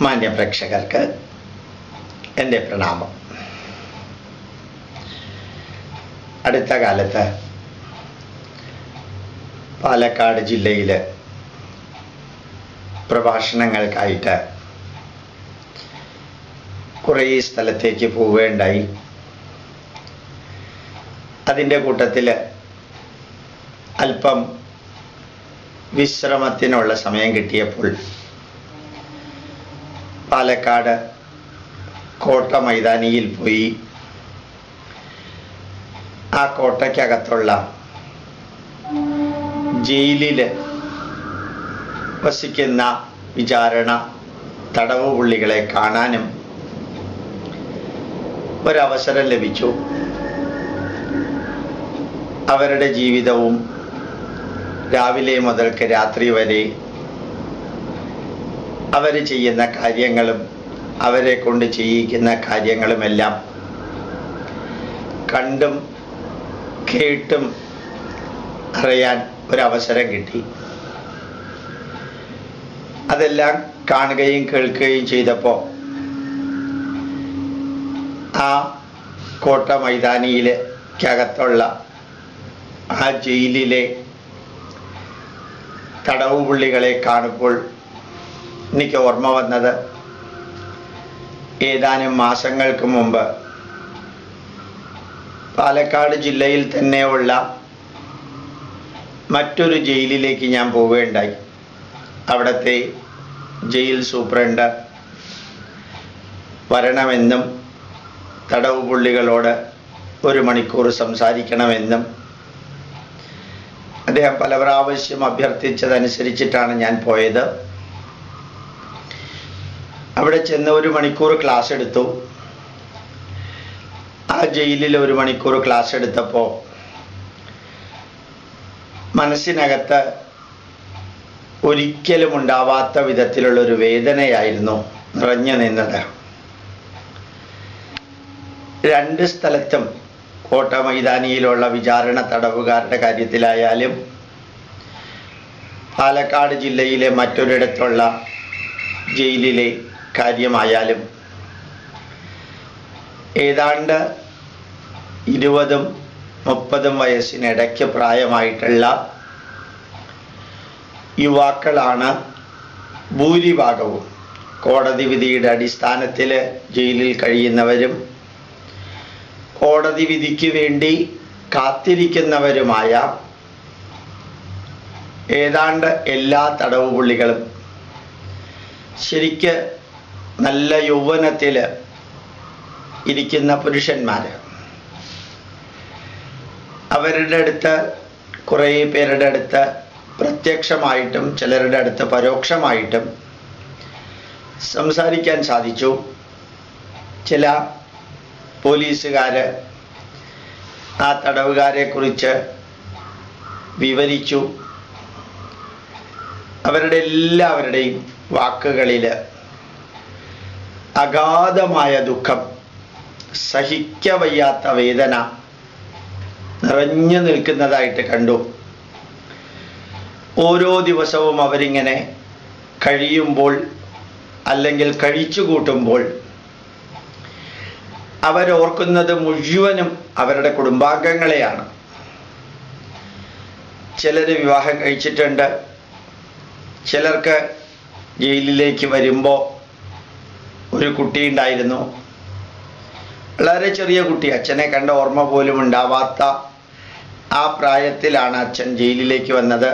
മാന്യ പ്രേക്ഷകർക്ക് എൻ്റെ പ്രണാമം. അടുത്ത കാലത്ത് പാലക്കാട് ജില്ലയിൽ പ്രഭാഷണങ്ങൾക്കായിട്ട് കുറേ സ്ഥലത്തേക്ക് പോവുകയുണ്ടായി. അതിൻ്റെ കൂട്ടത്തിൽ അല്പം വിശ്രമത്തിനുള്ള സമയം കിട്ടിയപ്പോൾ പാലക്കാട് കോട്ട മൈതാനിയിൽ പോയി ആ കോട്ടയ്ക്കകത്തുള്ള ജയിലിൽ വസിക്കുന്ന വിചാരണ തടവ് പുള്ളികളെ കാണാനും ഒരവസരം ലഭിച്ചു. അവരുടെ ജീവിതവും രാവിലെ മുതൽക്ക് രാത്രി വരെ അവർ ചെയ്യുന്ന കാര്യങ്ങളും അവരെ കൊണ്ട് ചെയ്യിക്കുന്ന കാര്യങ്ങളുമെല്ലാം കണ്ടും കേട്ടും അറിയാൻ ഒരവസരം കിട്ടി. അതെല്ലാം കാണുകയും കേൾക്കുകയും ചെയ്തപ്പോൾ ആ കോട്ട മൈതാനിയിലേക്കകത്തുള്ള ആ ജയിലിലെ തടവ് പുള്ളികളെ കാണുമ്പോൾ എനിക്ക് ഓർമ്മ വന്നത് ഏതാനും മാസങ്ങൾക്ക് മുമ്പ് പാലക്കാട് ജില്ലയിൽ തന്നെയുള്ള മറ്റൊരു ജയിലിലേക്ക് ഞാൻ പോവുകയുണ്ടായി. അവിടുത്തെ ജയിൽ സൂപ്രണ്ട് വരണമെന്നും തടവ് പുള്ളികളോട് 1 മണിക്കൂർ സംസാരിക്കണമെന്നും അദ്ദേഹം പല പ്രാവശ്യം അഭ്യർത്ഥിച്ചതനുസരിച്ചിട്ടാണ് ഞാൻ പോയത്. അവിടെ ചെന്ന് 1 മണിക്കൂർ ക്ലാസ് എടുത്തു. ആ ജയിലിൽ 1 മണിക്കൂർ ക്ലാസ് എടുത്തപ്പോൾ മനസ്സിനകത്ത് ഒരിക്കലും ഉണ്ടാവാത്ത വിധത്തിലുള്ളൊരു വേദനയായിരുന്നു നിറഞ്ഞു നിന്നത്. 2 സ്ഥലത്തും കോട്ട മൈതാനിയിലുള്ള വിചാരണ തടവുകാരുടെ കാര്യത്തിലായാലും പാലക്കാട് ജില്ലയിലെ മറ്റൊരിടത്തുള്ള ജയിലിലെ കാര്യമായാലും ഏതാണ്ട് 20-30 വയസ്സിനിടയ്ക്ക് പ്രായമായിട്ടുള്ള യുവാക്കളാണ് ഭൂരിഭാഗവും. കോടതി വിധിയുടെ അടിസ്ഥാനത്തിൽ ജയിലിൽ കഴിയുന്നവരും കോടതി വിധിക്ക് വേണ്ടി കാത്തിരിക്കുന്നവരുമായ ഏതാണ്ട് എല്ലാ തടവ് പുള്ളികളും ശരിക്ക് നല്ല യൗവനത്തിൽ ഇരിക്കുന്ന പുരുഷന്മാർ. അവരുടെ അടുത്ത് കുറേ പേരുടെ അടുത്ത് പ്രത്യക്ഷമായിട്ടും ചിലരുടെ അടുത്ത് പരോക്ഷമായിട്ടും സംസാരിക്കാൻ സാധിച്ചു. ചില പോലീസുകാർ ആ തടവുകാരെ കുറിച്ച് വിവരിച്ചു. അവരുടെ എല്ലാവരുടെയും വാക്കുകളിൽ അഗാധമായ ദുഃഖം, സഹിക്കവയ്യാത്ത വേദന നിറഞ്ഞു നിൽക്കുന്നതായിട്ട് കണ്ടു. ഓരോ ദിവസവും അവരിങ്ങനെ കഴിയുമ്പോൾ അല്ലെങ്കിൽ കഴിച്ചു കൂട്ടുമ്പോൾ അവരോർക്കുന്നത് മുഴുവനും അവരുടെ കുടുംബാംഗങ്ങളെയാണ്. ചിലർ വിവാഹം കഴിച്ചിട്ടുണ്ട്. ചിലർക്ക് ജയിലിലേക്ക് വരുമ്പോൾ ഒരു കുട്ടി ഉണ്ടായിരുന്നു. വളരെ ചെറിയ കുട്ടി, അച്ഛനെ കണ്ട ഓർമ്മ പോലും ഉണ്ടാവാത്ത ആ പ്രായത്തിലാണ് അച്ഛൻ ജയിലിലേക്ക് വന്നത്.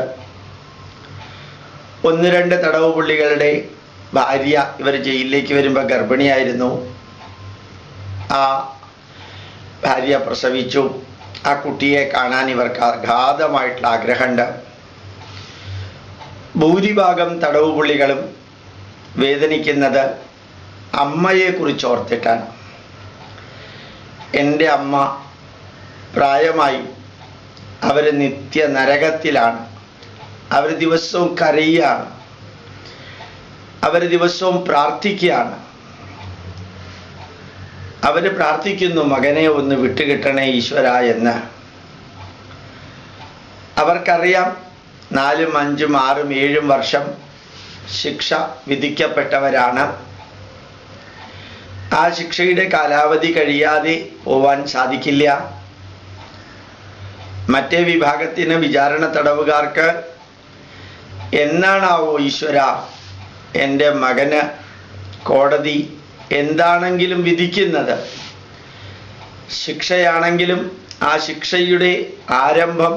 1-2 തടവ് പുള്ളികളുടെ ഭാര്യ ഇവർ ജയിലിലേക്ക് വരുമ്പോൾ ഗർഭിണിയായിരുന്നു. ആ ഭാര്യ പ്രസവിച്ചു. ആ കുട്ടിയെ കാണാൻ ഇവർക്ക് അഗാധമായിട്ടുള്ള ആഗ്രഹമുണ്ട്. ഭൂരിഭാഗം തടവ് പുള്ളികളും വേദനിക്കുന്നത് അമ്മയെക്കുറിച്ച് ഓർത്തിട്ടാണ്. എൻ്റെ അമ്മ പ്രായമായി, അവർ നിത്യ നരകത്തിലാണ്. അവർ ദിവസവും കരയുകയാണ്. അവർ ദിവസവും പ്രാർത്ഥിക്കുകയാണ്. അവർ പ്രാർത്ഥിക്കുന്നു, മകനെ ഒന്ന് വിട്ടുകിട്ടണേ ഈശ്വര എന്ന്. അവർക്കറിയാം 4, 5, 6, 7 വർഷം ശിക്ഷ വിധിക്കപ്പെട്ടവരാണ്. ആ ശിക്ഷയുടെ കാലാവധി കഴിയാതെ പോവാൻ സാധിക്കില്ല. മറ്റേ വിഭാഗത്തിന് വിചാരണ തടവുകാർക്ക് എന്നാണാവോ ഈശ്വര എൻ്റെ മകന് കോടതി എന്താണെങ്കിലും വിധിക്കുന്നത്, ശിക്ഷയാണെങ്കിലും ആ ശിക്ഷയുടെ ആരംഭം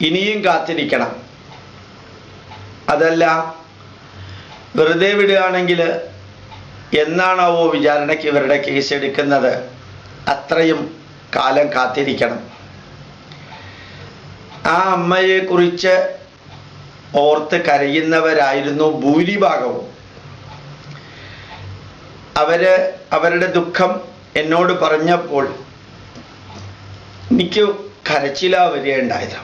ഇനിയും കാത്തിരിക്കണം. അതല്ല വെറുതെ വിടുകയാണെങ്കിൽ എന്നാണാവോ വിചാരണയ്ക്ക് ഇവരുടെ കേസ് എടുക്കുന്നത്, അത്രയും കാലം കാത്തിരിക്കണം. ആ അമ്മയെക്കുറിച്ച് ഓർത്ത് കരയുന്നവരായിരുന്നു ഭൂരിഭാഗവും. അവരുടെ ദുഃഖം എന്നോട് പറഞ്ഞപ്പോൾ എനിക്ക് കരച്ചിലാ വരികയുണ്ടായത്.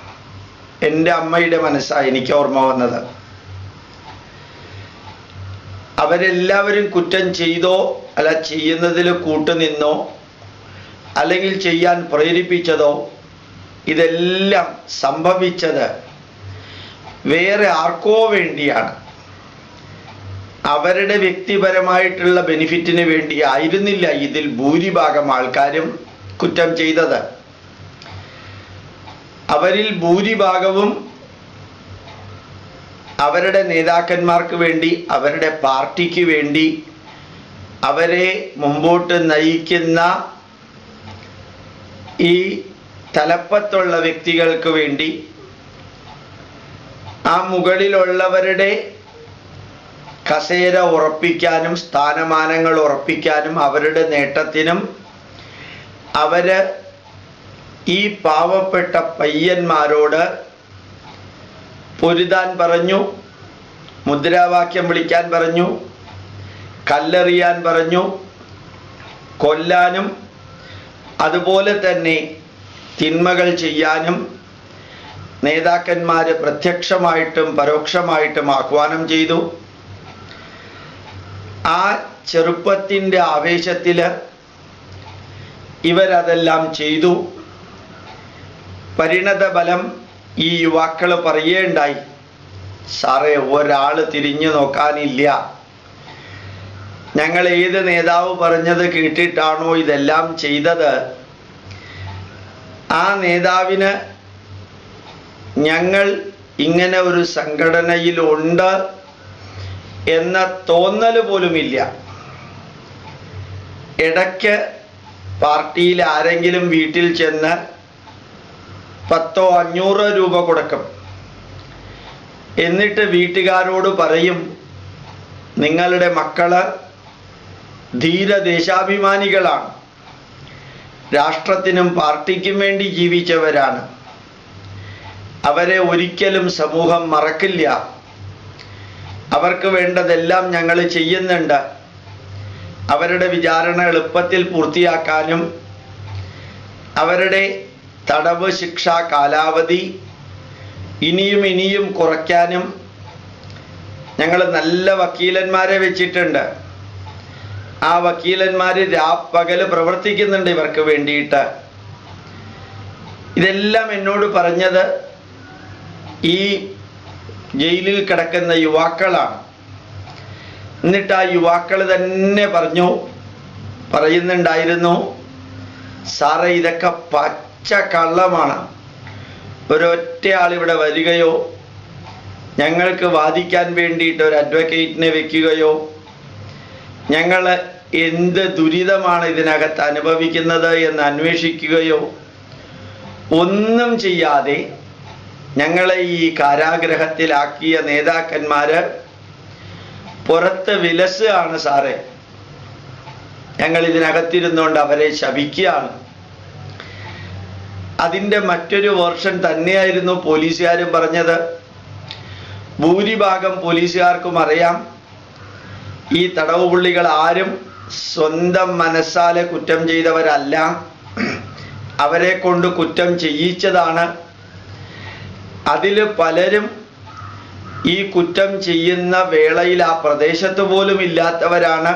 എൻ്റെ അമ്മയുടെ മനസ്സാണ് എനിക്ക് ഓർമ്മ വന്നത്. അവരെല്ലാവരും കുറ്റം ചെയ്തോ അല്ല ചെയ്യുന്നതിൽ കൂട്ടുനിന്നോ അല്ലെങ്കിൽ ചെയ്യാൻ പ്രേരിപ്പിച്ചതോ ഇതെല്ലാം സംഭവിച്ചത് വേറെ ആർക്കോ വേണ്ടിയാണ്. അവരുടെ വ്യക്തിപരമായിട്ടുള്ള ബെനിഫിറ്റിന് വേണ്ടി ആയിരുന്നില്ല ഇതിൽ ഭൂരിഭാഗം ആൾക്കാരും കുറ്റം ചെയ്തത്. അവരിൽ ഭൂരിഭാഗവും അവരുടെ നേതാക്കന്മാർക്ക് വേണ്ടി, അവരുടെ പാർട്ടിക്ക് വേണ്ടി, അവരെ മുമ്പോട്ട് നയിക്കുന്ന ഈ തലപ്പത്തുള്ള വ്യക്തികൾക്ക് വേണ്ടി, ആ മുകളിലുള്ളവരുടെ കസേര ഉറപ്പിക്കാനും സ്ഥാനമാനങ്ങൾ ഉറപ്പിക്കാനും അവരുടെ നേട്ടത്തിനും അവര് ഈ പാവപ്പെട്ട പയ്യന്മാരോട് പൊരുതാൻ പറഞ്ഞു, മുദ്രാവാക്യം വിളിക്കാൻ പറഞ്ഞു, കല്ലെറിയാൻ പറഞ്ഞു, കൊല്ലാനും അതുപോലെ തന്നെ തിന്മകൾ ചെയ്യാനും നേതാക്കന്മാർ പ്രത്യക്ഷമായിട്ടും പരോക്ഷമായിട്ടും ആഹ്വാനം ചെയ്തു. ആ ചെറുപ്പത്തിൻ്റെ ആവേശത്തിൽ ഇവരതെല്ലാം ചെയ്തു. പരിണത ഫലം ഈ യുവാക്കൾ പറയുകയുണ്ടായി, സാറേ ഒരാൾ തിരിഞ്ഞു നോക്കാനില്ല, ഞങ്ങൾ ഏത് നേതാവ് പറഞ്ഞത് കേട്ടിട്ടാണോ ഇതെല്ലാം ചെയ്തത്, ആ നേതാവിന് ഞങ്ങൾ ഇങ്ങനെ ഒരു സംഘടനയിലുണ്ട് എന്ന തോന്നൽ പോലുമില്ല. ഇടയ്ക്ക് പാർട്ടിയിൽ ആരെങ്കിലും വീട്ടിൽ ചെന്ന് 10-500 രൂപ കൊടുക്കും. എന്നിട്ട് വീട്ടുകാരോട് പറയും, നിങ്ങളുടെ മക്കള് ധീരദേശാഭിമാനികളാണ്, രാഷ്ട്രത്തിനും പാർട്ടിക്കും വേണ്ടി ജീവിച്ചവരാണ്, അവരെ ഒരിക്കലും സമൂഹം മറക്കില്ല, അവർക്ക് വേണ്ടതെല്ലാം ഞങ്ങൾ ചെയ്യുന്നുണ്ട്, അവരുടെ വിചാരണ എളുപ്പത്തിൽ പൂർത്തിയാക്കാനും അവരുടെ തടവ് ശിക്ഷാ കാലാവധി ഇനിയും കുറയ്ക്കാനും ഞങ്ങൾ നല്ല വക്കീലന്മാരെ വെച്ചിട്ടുണ്ട്. ആ വക്കീലന്മാർ രാപ്പകല് പ്രവർത്തിക്കുന്നുണ്ട് ഇവർക്ക് വേണ്ടിയിട്ട്. ഇതെല്ലാം എന്നോട് പറഞ്ഞത് ഈ ജയിലിൽ കിടക്കുന്ന യുവാക്കളാണ്. എന്നിട്ട് ആ യുവാക്കൾ തന്നെ പറയുന്നുണ്ടായിരുന്നു, സാറേ ഇതൊക്കെ പച്ച കള്ളമാണ്, ഒരൊറ്റ ആളിവിടെ വരികയോ ഞങ്ങൾക്ക് വാദിക്കാൻ വേണ്ടിയിട്ട് ഒരു അഡ്വക്കേറ്റിനെ വെക്കുകയോ ഞങ്ങൾ എന്ത് ദുരിതമാണ് ഇതിനകത്ത് അനുഭവിക്കുന്നത് എന്ന് അന്വേഷിക്കുകയോ ഒന്നും ചെയ്യാതെ ഞങ്ങളെ ഈ കാരാഗ്രഹത്തിലാക്കിയ നേതാക്കന്മാര് പുറത്ത് വിലസുകയാണ് സാറേ, ഞങ്ങൾ ഇതിനകത്തിരുന്നുകൊണ്ട് അവരെ ശപിക്കുകയാണ്. അതിൻ്റെ മറ്റൊരു വേർഷൻ തന്നെയായിരുന്നു പോലീസുകാരും പറഞ്ഞത്. ഭൂരിഭാഗം പോലീസുകാർക്കും അറിയാം ഈ തടവുപുള്ളികൾ ആരും സ്വന്തം മനസ്സാലെ കുറ്റം ചെയ്തവരല്ല, അവരെ കൊണ്ട് കുറ്റം ചെയ്യിച്ചതാണ്. അതിൽ പലരും ഈ കുറ്റം ചെയ്യുന്ന വേളയിൽ ആ പ്രദേശത്ത് പോലും ഇല്ലാത്തവരാണ്.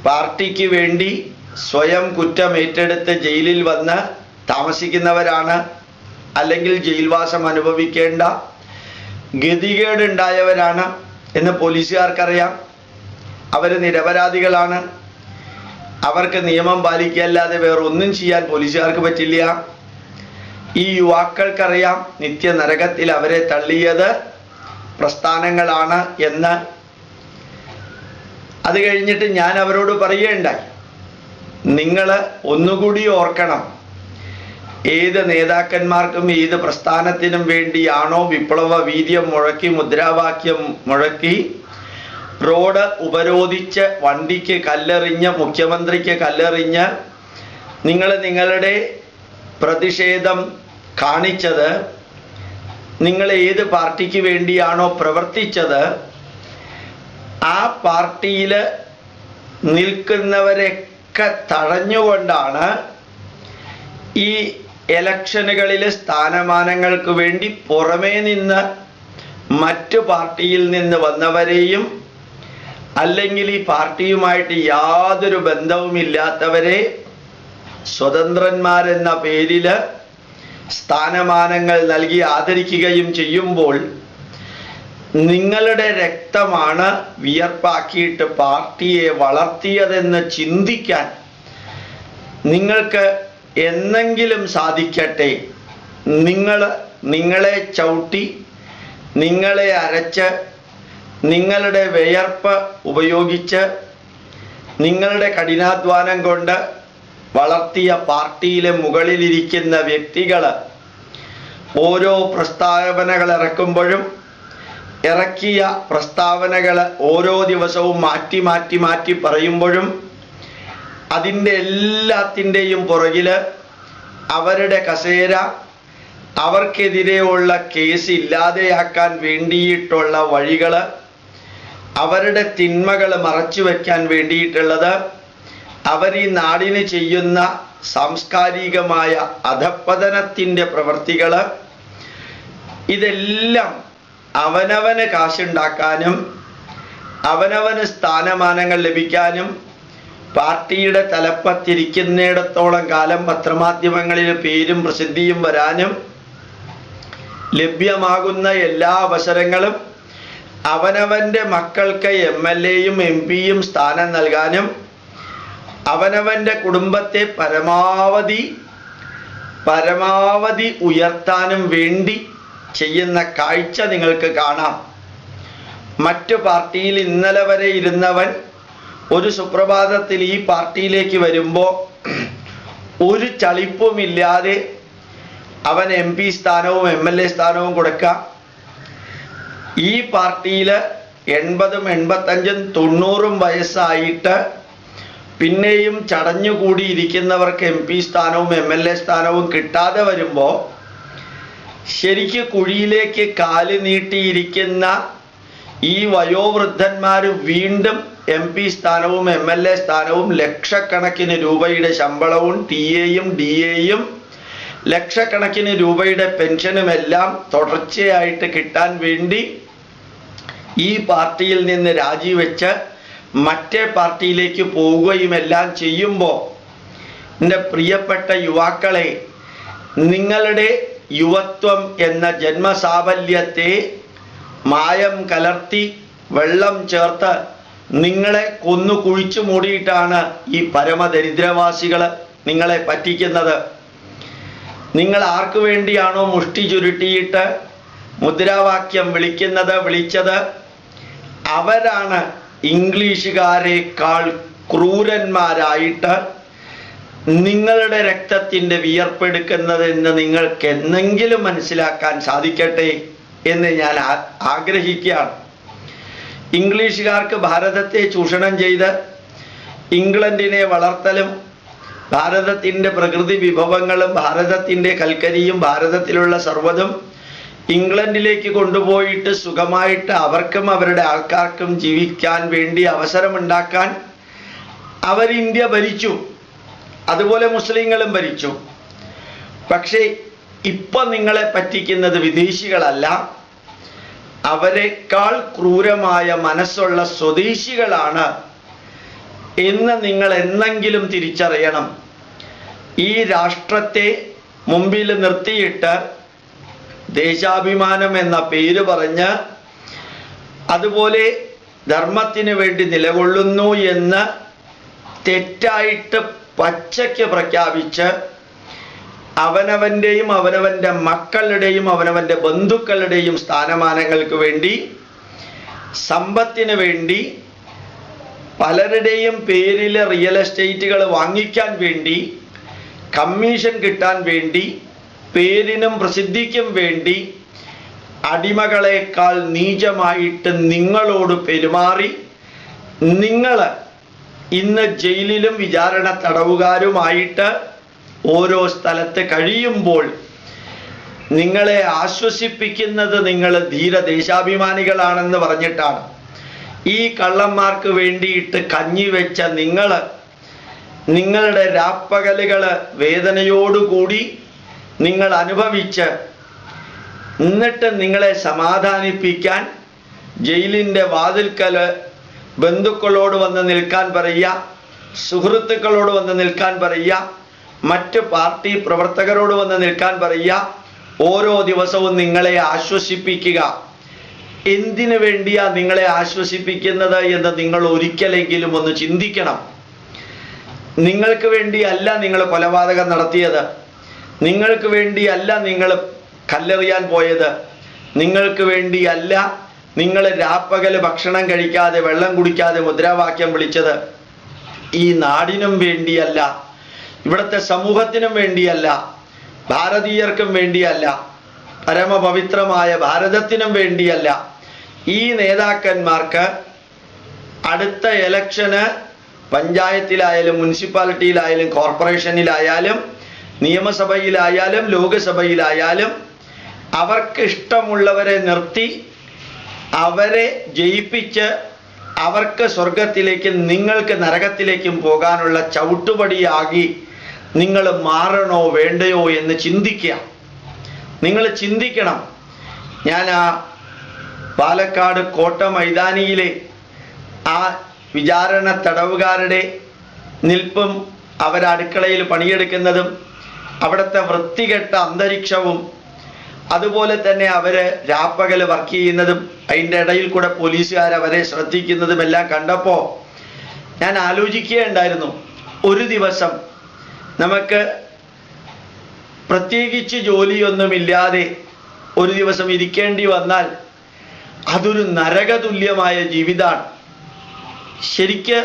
പാർട്ടിക്ക് വേണ്ടി സ്വയം കുറ്റം ഏറ്റെടുത്ത് ജയിലിൽ വന്ന് താമസിക്കുന്നവരാണ്, അല്ലെങ്കിൽ ജയിൽവാസം അനുഭവിക്കേണ്ട ഗതികേടുണ്ടായവരാണ് എന്ന് പോലീസുകാർക്കറിയാം. അവർ നിരപരാധികളാണ്. അവർക്ക് നിയമം പാലിക്കല്ലാതെ വേറെ ഒന്നും ചെയ്യാൻ പോലീസുകാർക്ക് പറ്റില്ല. ഈ യുവാക്കൾക്കറിയാം നിത്യനരകത്തിൽ അവരെ തള്ളിയത് പ്രസ്ഥാനങ്ങളാണ് എന്ന്. അത് കഴിഞ്ഞിട്ട് ഞാൻ അവരോട് പറയുകയുണ്ടായി, നിങ്ങൾ ഒന്നുകൂടി ഓർക്കണം, ഏത് നേതാക്കന്മാർക്കും ഏത് പ്രസ്ഥാനത്തിനും വേണ്ടിയാണോ വിപ്ലവ വീര്യം മുഴക്കി മുദ്രാവാക്യം മുഴക്കി റോഡ് ഉപരോധിച്ച് വണ്ടിക്ക് കല്ലെറിഞ്ഞ് മുഖ്യമന്ത്രിക്ക് കല്ലെറിഞ്ഞ് നിങ്ങൾ നിങ്ങളുടെ പ്രതിഷേധം കാണിച്ചത്, നിങ്ങൾ ഏത് പാർട്ടിക്ക് വേണ്ടിയാണോ പ്രവർത്തിച്ചത് ആ പാർട്ടിയിൽ നിൽക്കുന്നവരെയൊക്കെ തടഞ്ഞുകൊണ്ടാണ് ഈ ഇലക്ഷനുകളിൽ സ്ഥാനമാനങ്ങൾക്ക് വേണ്ടി പുറമേ നിന്ന് മറ്റു പാർട്ടിയിൽ നിന്ന് വന്നവരെയും അല്ലെങ്കിൽ ഈ പാർട്ടിയുമായിട്ട് യാതൊരു ബന്ധവുമില്ലാത്തവരെ സ്വതന്ത്രന്മാരെന്ന പേരിൽ സ്ഥാനമാനങ്ങൾ നൽകി ആദരിക്കുകയും ചെയ്യുമ്പോൾ നിങ്ങളുടെ രക്തമാണ് വിയർപ്പാക്കിയിട്ട് പാർട്ടിയെ വളർത്തിയതെന്ന് ചിന്തിക്കാൻ നിങ്ങൾക്ക് എന്നെങ്കിലും സാധിക്കട്ടെ. നിങ്ങളെ ചവിട്ടി നിങ്ങളെ അരച്ച് നിങ്ങളുടെ വിയർപ്പ് ഉപയോഗിച്ച് നിങ്ങളുടെ കഠിനാധ്വാനം കൊണ്ട് വളർത്തിയ പാർട്ടിയിലെ മുകളിലിരിക്കുന്ന വ്യക്തികൾ ഓരോ പ്രസ്താവനകൾ ഇറക്കുമ്പോഴും ഇറക്കിയ പ്രസ്താവനകൾ ഓരോ ദിവസവും മാറ്റി മാറ്റി മാറ്റി പറയുമ്പോഴും അതിൻ്റെ എല്ലാത്തിൻ്റെയും പുറകിൽ അവരുടെ കസേര, അവർക്കെതിരെയുള്ള കേസ് ഇല്ലാതെയാക്കാൻ വേണ്ടിയിട്ടുള്ള വഴികൾ, അവരുടെ തിന്മകൾ മറച്ചു വയ്ക്കാൻ വേണ്ടിയിട്ടുള്ളത്, അവർ ഈ നാടിന് ചെയ്യുന്ന സാംസ്കാരികമായ അധപ്പതനത്തിൻ്റെ പ്രവൃത്തികൾ, ഇതെല്ലാം അവനവന് കാശുണ്ടാക്കാനും അവനവന് സ്ഥാനമാനങ്ങൾ ലഭിക്കാനും പാർട്ടിയുടെ തലപ്പത്തിരിക്കുന്നിടത്തോളം കാലം പത്രമാധ്യമങ്ങളിൽ പേരും പ്രസിദ്ധിയും വരാനും ലഭ്യമാകുന്ന എല്ലാ അവസരങ്ങളും അവനവൻ്റെ മക്കൾക്ക് MLAയും MP യും സ്ഥാനം നൽകാനും അവനവൻ്റെ കുടുംബത്തെ പരമാവധി ഉയർത്താനും വേണ്ടി ചെയ്യുന്ന കാഴ്ച നിങ്ങൾക്ക് കാണാം. മറ്റു പാർട്ടിയിൽ ഇന്നലെ വരെ ഇരുന്നവൻ ഒരു സുപ്രഭാതത്തിൽ ഈ പാർട്ടിയിലേക്ക് വരുമ്പോൾ ഒരു ചളിപ്പുമില്ലാതെ അവൻ MP സ്ഥാനവും MLA സ്ഥാനവും കൊടുക്കാം. ഈ പാർട്ടിയിൽ 80, 85, 90 വയസ്സായിട്ട് പിന്നെയും ചടഞ്ഞുകൂടിയിരിക്കുന്നവർക്ക് MP സ്ഥാനവും MLA സ്ഥാനവും കിട്ടാതെ വരുമ്പോൾ ശരിക്ക് കുഴിയിലേക്ക് കാല് നീട്ടിയിരിക്കുന്ന ഈ വയോവൃദ്ധന്മാർ വീണ്ടും MP സ്ഥാനവും MLA സ്ഥാനവും ലക്ഷക്കണക്കിന് രൂപയുടെ ശമ്പളവും TA-യും DA-യും ലക്ഷക്കണക്കിന് രൂപയുടെ പെൻഷനുമെല്ലാം തുടർച്ചയായിട്ട് കിട്ടാൻ വേണ്ടി ഈ പാർട്ടിയിൽ നിന്ന് രാജിവെച്ച് മറ്റേ പാർട്ടിയിലേക്ക് പോവുകയും എല്ലാം ചെയ്യുമ്പോൾ എൻ്റെ പ്രിയപ്പെട്ട യുവാക്കളെ, നിങ്ങളുടെ യുവത്വം എന്ന ജന്മസാഫല്യത്തെ മായം കലർത്തി വെള്ളം ചേർത്ത് നിങ്ങളെ കൊന്നു കുഴിച്ചു മൂടിയിട്ടാണ് ഈ പരമദരിദ്രവാസികൾ നിങ്ങളെ പറ്റിക്കുന്നത്. നിങ്ങൾ ആർക്കു വേണ്ടിയാണോ മുഷ്ടി ചുരുട്ടിയിട്ട് മുദ്രാവാക്യം വിളിച്ചത് അവരാണ് ഇംഗ്ലീഷുകാരെക്കാൾ ക്രൂരന്മാരായിട്ട് നിങ്ങളുടെ രക്തത്തിൻ്റെ വിയർപ്പെടുക്കുന്നതെന്ന് നിങ്ങൾക്ക് എന്നെങ്കിലും മനസ്സിലാക്കാൻ സാധിക്കട്ടെ എന്ന് ഞാൻ ആഗ്രഹിക്കുകയാണ്. ഇംഗ്ലീഷുകാർക്ക് ഭാരതത്തെ ചൂഷണം ചെയ്ത് ഇംഗ്ലണ്ടിനെ വളർത്തലും ഭാരതത്തിൻ്റെ പ്രകൃതി വിഭവങ്ങളും ഭാരതത്തിൻ്റെ കൽക്കരിയും ഭാരതത്തിലുള്ള സർവ്വതും ഇംഗ്ലണ്ടിലേക്ക് കൊണ്ടുപോയിട്ട് സുഖമായിട്ട് അവർക്കും അവരുടെ ആൾക്കാർക്കും ജീവിക്കാൻ വേണ്ടി അവസരമുണ്ടാക്കാൻ അവർ ഇന്ത്യ ഭരിച്ചു. അതുപോലെ മുസ്ലിങ്ങളും ഭരിച്ചു. പക്ഷേ ഇപ്പം നിങ്ങളെ പറ്റിക്കുന്നത് വിദേശികളല്ല, അവരെക്കാൾ ക്രൂരമായ മനസ്സുള്ള സ്വദേശികളാണ് എന്ന് നിങ്ങൾ എന്നെങ്കിലും തിരിച്ചറിയണം. ഈ രാഷ്ട്രത്തെ മുമ്പിൽ നിർത്തിയിട്ട് ദേശാഭിമാനം എന്ന പേര് പറഞ്ഞ് അതുപോലെ ധർമ്മത്തിന് വേണ്ടി നിലകൊള്ളുന്നു എന്ന് തെറ്റായിട്ട് പച്ചയ്ക്ക് പ്രഖ്യാപിച്ച് അവനവൻ്റെയും അവനവൻ്റെ മക്കളുടെയും അവനവൻ്റെ ബന്ധുക്കളുടെയും സ്ഥാനമാനങ്ങൾക്ക് വേണ്ടി, സമ്പത്തിന് വേണ്ടി, പലരുടെയും പേരിൽ റിയൽ എസ്റ്റേറ്റുകൾ വാങ്ങിക്കാൻ വേണ്ടി, കമ്മീഷൻ കിട്ടാൻ വേണ്ടി, പേരിനും പ്രസിദ്ധിക്കും വേണ്ടി അടിമകളെക്കാൾ നീചമായിട്ട് നിങ്ങളോട് പെരുമാറി നിങ്ങൾ ഇന്ന് ജയിലിലും വിചാരണ തടവുകാരുമായിട്ട് ഓരോ സ്ഥലത്ത് കഴിയുമ്പോൾ നിങ്ങളെ ആശ്വസിപ്പിക്കുന്നത് നിങ്ങൾ ധീരദേശാഭിമാനികളാണെന്ന് പറഞ്ഞിട്ടാണ്. ഈ കള്ളന്മാർക്ക് വേണ്ടിയിട്ട് കഞ്ഞി വെച്ച നിങ്ങളുടെ രാപ്പകലുകൾ വേദനയോടുകൂടി നിങ്ങൾ അനുഭവിച്ച്, എന്നിട്ട് നിങ്ങളെ സമാധാനിപ്പിക്കാൻ ജയിലിൻ്റെ വാതിൽക്കൽ ബന്ധുക്കളോട് വന്ന് നിൽക്കാൻ പറയുക, സുഹൃത്തുക്കളോട് വന്ന് നിൽക്കാൻ പറയുക, മറ്റ് പാർട്ടി പ്രവർത്തകരോട് വന്ന് നിൽക്കാൻ പറയുക, ഓരോ ദിവസവും നിങ്ങളെ ആശ്വസിപ്പിക്കുക. എന്തിനു വേണ്ടിയാ നിങ്ങളെ ആശ്വസിപ്പിക്കുന്നത് എന്ന് നിങ്ങൾ ഒരിക്കലെങ്കിലും ഒന്ന് ചിന്തിക്കണം. നിങ്ങൾക്ക് വേണ്ടിയല്ല നിങ്ങൾ കൊലപാതകം നടത്തിയത്, നിങ്ങൾക്ക് വേണ്ടിയല്ല നിങ്ങൾ കല്ലെറിയാൻ പോയത്, നിങ്ങൾക്ക് വേണ്ടിയല്ല നിങ്ങൾ രാപ്പകൽ ഭക്ഷണം കഴിക്കാതെ വെള്ളം കുടിക്കാതെ മുദ്രാവാക്യം വിളിച്ചത്. ഈ നാടിനും വേണ്ടിയല്ല, ഇവിടുത്തെ സമൂഹത്തിനും വേണ്ടിയല്ല, ഭാരതീയർക്കും വേണ്ടിയല്ല, പരമപവിത്രമായ ഭാരതത്തിനും വേണ്ടിയല്ല. ഈ നേതാക്കന്മാർക്ക് അടുത്ത ഇലക്ഷന് പഞ്ചായത്തിലായാലും മുനിസിപ്പാലിറ്റിയിലായാലും കോർപ്പറേഷനിലായാലും നിയമസഭയിലായാലും ലോകസഭയിലായാലും അവർക്ക് ഇഷ്ടമുള്ളവരെ നിർത്തി അവരെ ജയിപ്പിച്ച് അവർക്ക് സ്വർഗത്തിലേക്കും നിങ്ങൾക്ക് നരകത്തിലേക്കും പോകാനുള്ള ചവിട്ടുപടിയാക്കി നിങ്ങൾ മാറണോ വേണ്ടയോ എന്ന് ചിന്തിക്കുക. നിങ്ങൾ ചിന്തിക്കണം. ഞാൻ ആ പാലക്കാട് കോട്ട മൈതാനിയിലെ ആ വിചാരണ തടവുകാരുടെ നിൽപ്പും അവരടുക്കളയിൽ പണിയെടുക്കുന്നതും അവിടുത്തെ വൃത്തികെട്ട അന്തരീക്ഷവും അതുപോലെ തന്നെ അവർ രാപ്പകൽ വർക്ക് ചെയ്യുന്നതും അതിൻ്റെ ഇടയിൽ കൂടെ പോലീസുകാർ അവരെ ശ്രദ്ധിക്കുന്നതും എല്ലാം കണ്ടപ്പോൾ ഞാൻ ആലോചിക്കുകയുണ്ടായിരുന്നു, ഒരു ദിവസം നമുക്ക് പ്രത്യേകിച്ച് ജോലിയൊന്നുമില്ലാതെ ഒരു ദിവസം ഇരിക്കേണ്ടി വന്നാൽ അതൊരു നരകതുല്യമായ ജീവിതമാണ്. ശരിക്ക്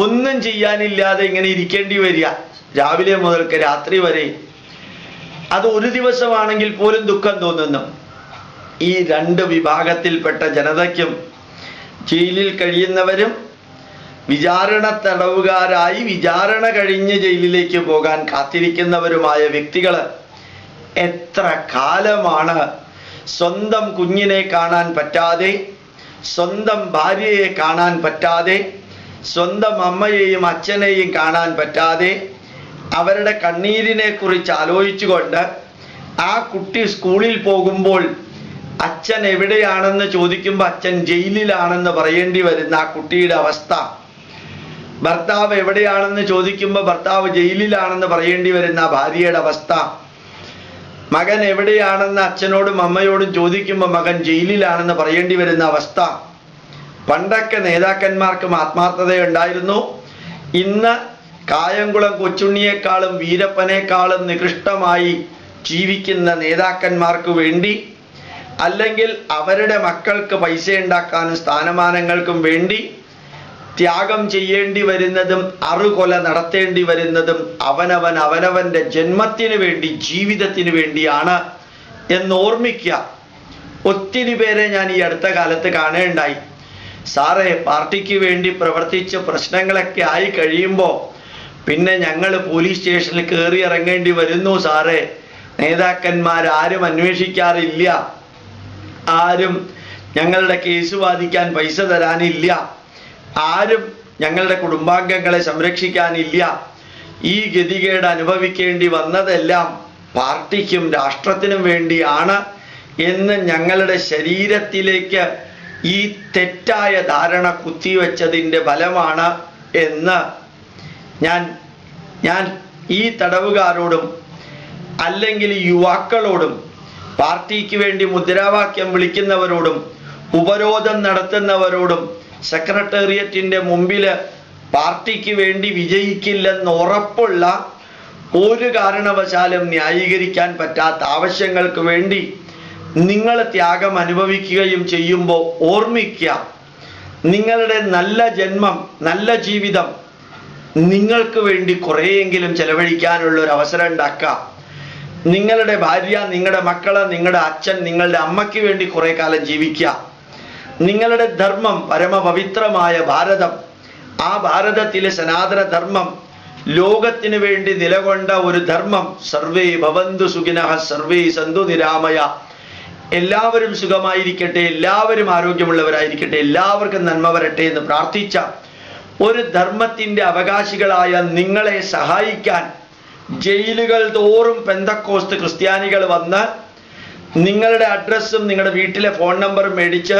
ഒന്നും ചെയ്യാനില്ലാതെ ഇങ്ങനെ ഇരിക്കേണ്ടി വരിക രാവിലെ മുതൽക്ക് രാത്രി വരെ. അത് ഒരു ദിവസമാണെങ്കിൽ പോലും ദുഃഖം തോന്നുന്നു. ഈ രണ്ട് വിഭാഗത്തിൽപ്പെട്ട ജനതയ്ക്കും, ജയിലിൽ കഴിയുന്നവരും വിചാരണ തടവുകാരായി വിചാരണ കഴിഞ്ഞ് ജയിലിലേക്ക് പോകാൻ കാത്തിരിക്കുന്നവരുമായ വ്യക്തികൾ എത്ര കാലമാണ് സ്വന്തം കുഞ്ഞിനെ കാണാൻ പറ്റാതെ, സ്വന്തം ഭാര്യയെ കാണാൻ പറ്റാതെ, സ്വന്തം അമ്മയെയും അച്ഛനെയും കാണാൻ പറ്റാതെ, അവരുടെ കണ്ണീരിനെ കുറിച്ച് ആലോചിച്ചുകൊണ്ട് ആ കുട്ടി സ്കൂളിൽ പോകുമ്പോൾ അച്ഛൻ എവിടെയാണെന്ന് ചോദിക്കുമ്പോൾ അച്ഛൻ ജയിലിലാണെന്ന് പറയേണ്ടി വരുന്ന ആ കുട്ടിയുടെ അവസ്ഥ, ഭർത്താവ് എവിടെയാണെന്ന് ചോദിക്കുമ്പോൾ ഭർത്താവ് ജയിലിലാണെന്ന് പറയേണ്ടി വരുന്ന ഭാര്യയുടെ അവസ്ഥ, മകൻ എവിടെയാണെന്ന് അച്ഛനോടും അമ്മയോടും ചോദിക്കുമ്പോൾ മകൻ ജയിലിലാണെന്ന് പറയേണ്ടി വരുന്ന അവസ്ഥ. പണ്ടൊക്കെ നേതാക്കന്മാർക്കും ആത്മാർത്ഥതയുണ്ടായിരുന്നു. ഇന്ന് കായംകുളം കൊച്ചുണ്ണിയേക്കാളും വീരപ്പനേക്കാളും നികൃഷ്ടമായി ജീവിക്കുന്ന നേതാക്കന്മാർക്ക് വേണ്ടി, അല്ലെങ്കിൽ അവരുടെ മക്കൾക്ക് പൈസ ഉണ്ടാക്കാനും സ്ഥാനമാനങ്ങൾക്കും വേണ്ടി ത്യാഗം ചെയ്യേണ്ടി വരുന്നതും അറുകൊല നടത്തേണ്ടി വരുന്നതും അവനവൻ്റെ ജന്മത്തിന് വേണ്ടി, ജീവിതത്തിന് വേണ്ടിയാണ് എന്ന് ഓർമ്മിക്കുക. ഒത്തിരി പേരെ ഞാൻ ഈ അടുത്ത കാലത്ത് കാണുകയുണ്ടായി. സാറേ, പാർട്ടിക്ക് വേണ്ടി പ്രവർത്തിച്ച് പ്രശ്നങ്ങളൊക്കെ ആയി കഴിയുമ്പോൾ പിന്നെ ഞങ്ങൾ പോലീസ് സ്റ്റേഷനിൽ കയറി ഇറങ്ങേണ്ടി വരുന്നു സാറേ, നേതാക്കന്മാരാരും അന്വേഷിക്കാറില്ല, ആരും ഞങ്ങളുടെ കേസ് വാദിക്കാൻ പൈസ തരാനില്ല, ആരും ഞങ്ങളുടെ കുടുംബാംഗങ്ങളെ സംരക്ഷിക്കാനില്ല. ഈ ഗതികേട് അനുഭവിക്കേണ്ടി വന്നതെല്ലാം പാർട്ടിക്കും രാഷ്ട്രത്തിനും വേണ്ടിയാണ് എന്ന് ഞങ്ങളുടെ ശരീരത്തിലേക്ക് ഈ തെറ്റായ ധാരണ കുത്തിവെച്ചതിൻ്റെ ഫലമാണ് എന്ന് ഞാൻ ഈ തടവുകാരോടും അല്ലെങ്കിൽ യുവാക്കളോടും പാർട്ടിക്ക് വേണ്ടി മുദ്രാവാക്യം വിളിക്കുന്നവരോടും ഉപരോധം നടത്തുന്നവരോടും സെക്രട്ടേറിയറ്റിൻ്റെ മുമ്പിൽ പാർട്ടിക്ക് വേണ്ടി വിജയിക്കില്ലെന്ന് ഉറപ്പുള്ള, ഒരു കാരണവശാലും ന്യായീകരിക്കാൻ പറ്റാത്ത ആവശ്യങ്ങൾക്ക് വേണ്ടി നിങ്ങൾ ത്യാഗം അനുഭവിക്കുകയും ചെയ്യുമ്പോൾ ഓർമ്മിക്കുക, നിങ്ങളുടെ നല്ല ജന്മം, നല്ല ജീവിതം നിങ്ങൾക്ക് വേണ്ടി കുറേയെങ്കിലും ചെലവഴിക്കാനുള്ള ഒരു അവസരം ഉണ്ടാക്കുക. നിങ്ങളുടെ ഭാര്യ, നിങ്ങളുടെ മക്കള്, നിങ്ങളുടെ അച്ഛൻ, നിങ്ങളുടെ അമ്മയ്ക്ക് വേണ്ടി കുറെ കാലം ജീവിക്കുക. നിങ്ങളുടെ ധർമ്മം, പരമപവിത്രമായ ഭാരതം, ആ ഭാരതത്തിലെ സനാതന ധർമ്മം, ലോകത്തിന് വേണ്ടി നിലകൊണ്ട ഒരു ധർമ്മം. സർവേ ഭവന്തു സുഖിനഃ സർവേ സന്തു നിരാമയ. എല്ലാവരും സുഖമായിരിക്കട്ടെ, എല്ലാവരും ആരോഗ്യമുള്ളവരായിരിക്കട്ടെ, എല്ലാവർക്കും നന്മ വരട്ടെ എന്ന് പ്രാർത്ഥിച്ച ഒരു ധർമ്മത്തിന്റെ അവകാശികളായ നിങ്ങളെ സഹായിക്കാൻ ജയിലുകൾ തോറും പെന്തക്കോസ്ത് ക്രിസ്ത്യാനികൾ വന്ന് നിങ്ങളുടെ അഡ്രസ്സും നിങ്ങളുടെ വീട്ടിലെ ഫോൺ നമ്പറും മേടിച്ച്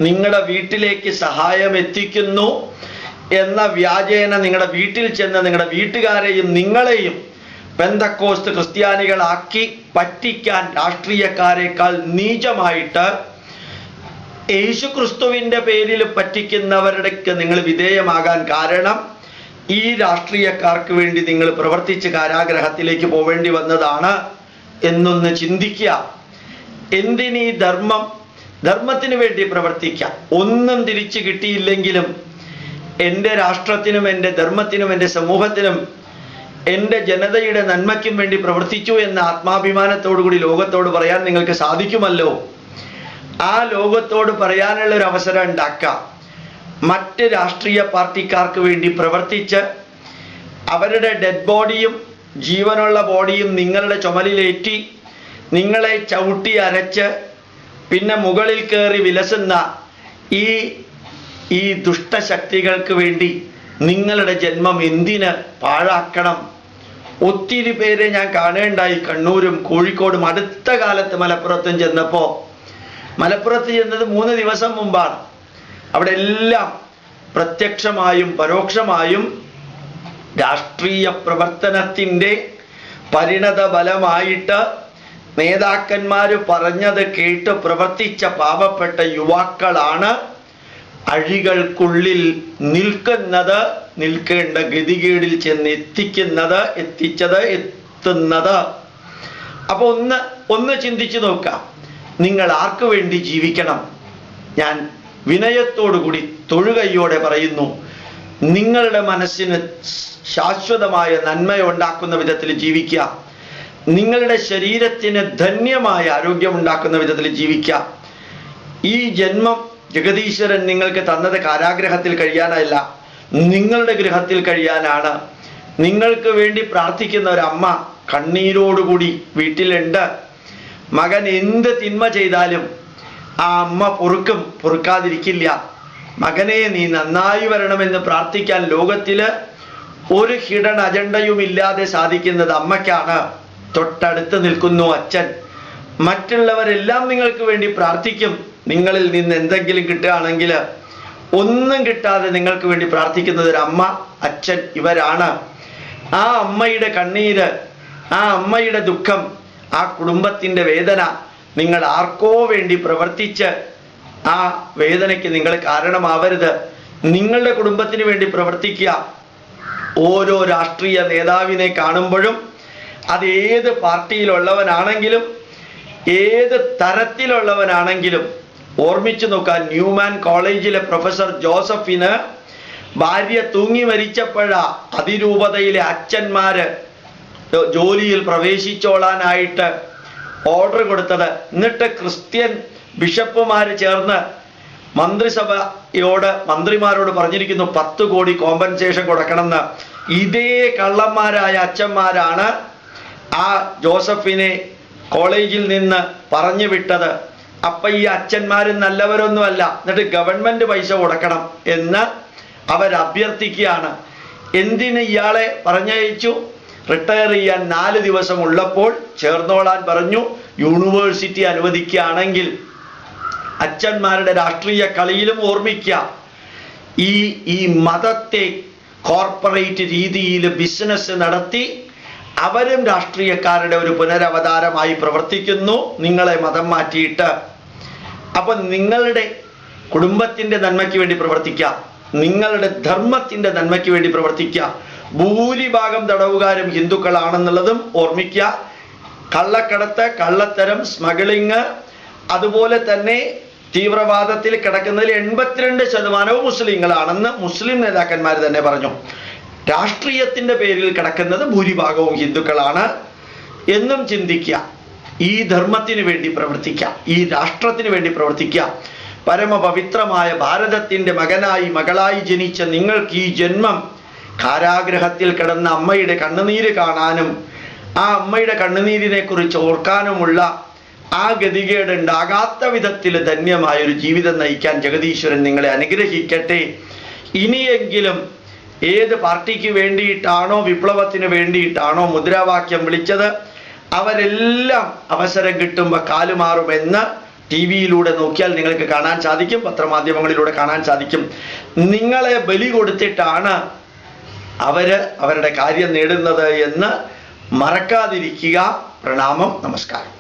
നിങ്ങളുടെ വീട്ടിലേക്ക് സഹായം എത്തിക്കുന്നു എന്ന വ്യാജേന നിങ്ങളുടെ വീട്ടിൽ ചെന്ന് നിങ്ങളുടെ വീട്ടുകാരെയും നിങ്ങളെയും പെന്തക്കോസ്ത് ക്രിസ്ത്യാനികളാക്കി പറ്റിക്കാൻ രാഷ്ട്രീയക്കാരെക്കാൾ നീചമായിട്ട് യേശുക്രിസ്തുവിന്റെ പേരിൽ പറ്റിക്കുന്നവരുടെക്ക് നിങ്ങൾ വിധേയമാകാൻ കാരണം ഈ രാഷ്ട്രീയക്കാർക്ക് വേണ്ടി നിങ്ങൾ പ്രവർത്തിച്ച് കാരാഗ്രഹത്തിലേക്ക് പോവേണ്ടി വന്നതാണ് എന്നൊന്ന് ചിന്തിക്കുക. എന്തിനീ ധർമ്മം? ധർമ്മത്തിന് വേണ്ടി പ്രവർത്തിക്കാം. ഒന്നും തിരിച്ചു കിട്ടിയില്ലെങ്കിലും എൻ്റെ രാഷ്ട്രത്തിനും എൻ്റെ ധർമ്മത്തിനും എൻ്റെ സമൂഹത്തിനും എൻ്റെ ജനതയുടെ നന്മയ്ക്കും വേണ്ടി പ്രവർത്തിച്ചു എന്ന ആത്മാഭിമാനത്തോടുകൂടി ലോകത്തോട് പറയാൻ നിങ്ങൾക്ക് സാധിക്കുമല്ലോ. ആ ലോകത്തോട് പറയാനുള്ള ഒരു അവസരം ഉണ്ടാക്കാം. മറ്റ് രാഷ്ട്രീയ പാർട്ടിക്കാർക്ക് വേണ്ടി പ്രവർത്തിച്ച് അവരുടെ ഡെഡ് ബോഡിയും ജീവനുള്ള ബോഡിയും നിങ്ങളുടെ ചുമലിലേറ്റി നിങ്ങളെ ചവിട്ടി അരച്ച് പിന്നെ മുകളിൽ കയറി വിലസുന്ന ഈ ദുഷ്ടശക്തികൾക്ക് വേണ്ടി നിങ്ങളുടെ ജന്മം എന്തിന് പാഴാക്കണം? ഒത്തിരി പേരെ ഞാൻ കാണേണ്ടായി. കണ്ണൂരും കോഴിക്കോടും അടുത്ത കാലത്ത് മലപ്പുറത്തും ചെന്നപ്പോൾ, മലപ്പുറത്ത് ചെന്നത് 3 ദിവസം മുമ്പാണ്. അവിടെ എല്ലാം പ്രത്യക്ഷമായും പരോക്ഷമായും രാഷ്ട്രീയ പ്രവർത്തനത്തിൻ്റെ പരിണത ഫലമായിട്ട് നേതാക്കന്മാര് പറഞ്ഞത് കേട്ട് പ്രവർത്തിച്ച പാവപ്പെട്ട യുവാക്കളാണ് അഴികൾക്കുള്ളിൽ നിൽക്കുന്നത്, നിൽക്കേണ്ട ഗതികേടിൽ ചെന്ന് എത്തുന്നത്. അപ്പൊ ഒന്ന് ചിന്തിച്ചു നോക്കാം, നിങ്ങൾ ആർക്കു വേണ്ടി ജീവിക്കണം? ഞാൻ വിനയത്തോടുകൂടി തൊഴുകൈയോടെ പറയുന്നു, നിങ്ങളുടെ മനസ്സിന് ശാശ്വതമായ നന്മയുണ്ടാക്കുന്ന വിധത്തിൽ ജീവിക്കുക. നിങ്ങളുടെ ശരീരത്തിന് ധന്യമായ ആരോഗ്യമുണ്ടാക്കുന്ന വിധത്തിൽ ജീവിക്കുക. ഈ ജന്മം ജഗദീശ്വരൻ നിങ്ങൾക്ക് തന്നത് കാരാഗ്രഹത്തിൽ കഴിയാനല്ല, നിങ്ങളുടെ ഗൃഹത്തിൽ കഴിയാനാണ്. നിങ്ങൾക്ക് വേണ്ടി പ്രാർത്ഥിക്കുന്ന ഒരമ്മ കണ്ണീരോടുകൂടി വീട്ടിലുണ്ട്. മകൻ എന്ത് തിന്മ ചെയ്താലും ആ അമ്മ പൊറുക്കാതിരിക്കില്ല. മകനെ നീ നന്നായി വരണമെന്ന് പ്രാർത്ഥിക്കാൻ ലോകത്തില് ഒരു ഹിഡൻ അജണ്ടയും ഇല്ലാതെ സാധിക്കുന്നത് അമ്മയ്ക്കാണ്. തൊട്ടടുത്ത് നിൽക്കുന്നു അച്ഛൻ. മറ്റുള്ളവരെല്ലാം നിങ്ങൾക്ക് വേണ്ടി പ്രാർത്ഥിക്കും. നിങ്ങളിൽ നിന്ന് എന്തെങ്കിലും കിട്ടുകയാണെങ്കിൽ, ഒന്നും കിട്ടാതെ നിങ്ങൾക്ക് വേണ്ടി പ്രാർത്ഥിക്കുന്നത് ഒരു അമ്മ, അച്ഛൻ, ഇവരാണ്. ആ അമ്മയുടെ കണ്ണീര്, ആ അമ്മയുടെ ദുഃഖം, ആ കുടുംബത്തിൻ്റെ വേദന നിങ്ങൾ ആർക്കോ വേണ്ടി പ്രവർത്തിച്ച് ആ വേദനയ്ക്ക് നിങ്ങൾ കാരണമാവരുത്. നിങ്ങളുടെ കുടുംബത്തിന് വേണ്ടി പ്രവർത്തിക്കുക. ഓരോ രാഷ്ട്രീയ നേതാവിനെ കാണുമ്പോഴും അത് ഏത് പാർട്ടിയിലുള്ളവനാണെങ്കിലും ഏത് തരത്തിലുള്ളവനാണെങ്കിലും ഓർമ്മിച്ചു നോക്കാൻ. ന്യൂമാൻ കോളേജിലെ പ്രൊഫസർ ജോസഫിന് ഭാര്യ തൂങ്ങി മരിച്ചപ്പോഴാ അതിരൂപതയിലെ അച്ഛന്മാര് ജോലിയിൽ പ്രവേശിച്ചോളാനായിട്ട് ഓർഡർ കൊടുത്തത്. എന്നിട്ട് ക്രിസ്ത്യൻ ബിഷപ്പുമാര് ചേർന്ന് മന്ത്രിമാരോട് പറഞ്ഞിരിക്കുന്നു 10 കോടി കോമ്പൻസേഷൻ കൊടുക്കണമെന്ന്. ഇതേ കള്ളന്മാരായ അച്ഛന്മാരാണ് ആ ജോസഫിനെ കോളേജിൽ നിന്ന് പറഞ്ഞു വിട്ടത്. അപ്പൊ ഈ അച്ഛന്മാരും നല്ലവരൊന്നുമല്ല, എന്നിട്ട് ഗവൺമെന്റ് പൈസ കൊടുക്കണം എന്ന് അവരഭ്യർത്ഥിക്കുകയാണ്. എന്തിന് ഇയാളെ പറഞ്ഞയച്ചു? റിട്ടയർ ചെയ്യാൻ 4 ദിവസം ഉള്ളപ്പോൾ ചേർന്നോളാൻ പറഞ്ഞു. യൂണിവേഴ്സിറ്റി അനുവദിക്കുകയാണെങ്കിൽ. അച്ഛന്മാരുടെ രാഷ്ട്രീയ കളിയിലും ഓർമ്മിക്കുക, ഈ മതത്തെ കോർപ്പറേറ്റ് രീതിയിൽ ബിസിനസ് നടത്തി അവരും രാഷ്ട്രീയക്കാരുടെ ഒരു പുനരവതാരമായി പ്രവർത്തിക്കുന്നു, നിങ്ങളെ മതം മാറ്റിയിട്ട്. അപ്പൊ നിങ്ങളുടെ കുടുംബത്തിന്റെ നന്മയ്ക്ക് വേണ്ടി പ്രവർത്തിക്കുക, നിങ്ങളുടെ ധർമ്മത്തിന്റെ നന്മയ്ക്ക് വേണ്ടി പ്രവർത്തിക്കുക. ഭൂരിഭാഗം തടവുകാരും ഹിന്ദുക്കളാണെന്നുള്ളതും ഓർമ്മിക്കുക. കള്ളക്കടത്ത്, കള്ളത്തരം, സ്മഗ്ലിങ്, അതുപോലെ തന്നെ തീവ്രവാദത്തിൽ കിടക്കുന്നതിൽ 82% മുസ്ലിങ്ങളാണെന്ന് മുസ്ലിം നേതാക്കന്മാർ തന്നെ പറഞ്ഞു. രാഷ്ട്രീയത്തിന്റെ പേരിൽ കിടക്കുന്നത് ഭൂരിഭാഗവും ഹിന്ദുക്കളാണ് എന്നും ചിന്തിക്കുക. ഈ ധർമ്മത്തിന് വേണ്ടി പ്രവർത്തിക്കുക, ഈ രാഷ്ട്രത്തിന് വേണ്ടി പ്രവർത്തിക്കുക. പരമപവിത്രമായ ഭാരതത്തിന്റെ മകനായി മകളായി ജനിച്ച നിങ്ങൾക്ക് ഈ ജന്മം കാരാഗ്രഹത്തിൽ കിടന്ന അമ്മയുടെ കണ്ണുനീര് കാണാനും ആ അമ്മയുടെ കണ്ണുനീരിനെ കുറിച്ച് ഓർക്കാനുമുള്ള ആ ഗതികേട് ഉണ്ടാകാത്ത വിധത്തിൽ ധന്യമായൊരു ജീവിതം നയിക്കാൻ ജഗദീശ്വരൻ നിങ്ങളെ അനുഗ്രഹിക്കട്ടെ. ഇനിയെങ്കിലും ഏത് പാർട്ടിക്ക് വേണ്ടിയിട്ടാണോ വിപ്ലവത്തിന് വേണ്ടിയിട്ടാണോ മുദ്രാവാക്യം വിളിച്ചത് അവരെല്ലാം അവസരം കിട്ടുമ്പോൾ കാലുമാറുമെന്ന് TV-യിലൂടെ നോക്കിയാൽ നിങ്ങൾക്ക് കാണാൻ സാധിക്കും, പത്രമാധ്യമങ്ങളിലൂടെ കാണാൻ സാധിക്കും. നിങ്ങളെ ബലി കൊടുത്തിട്ടാണ് അവരുടെ കാര്യം നേടുന്നത് എന്ന് മറക്കാതിരിക്കുക. പ്രണാമം, നമസ്കാരം.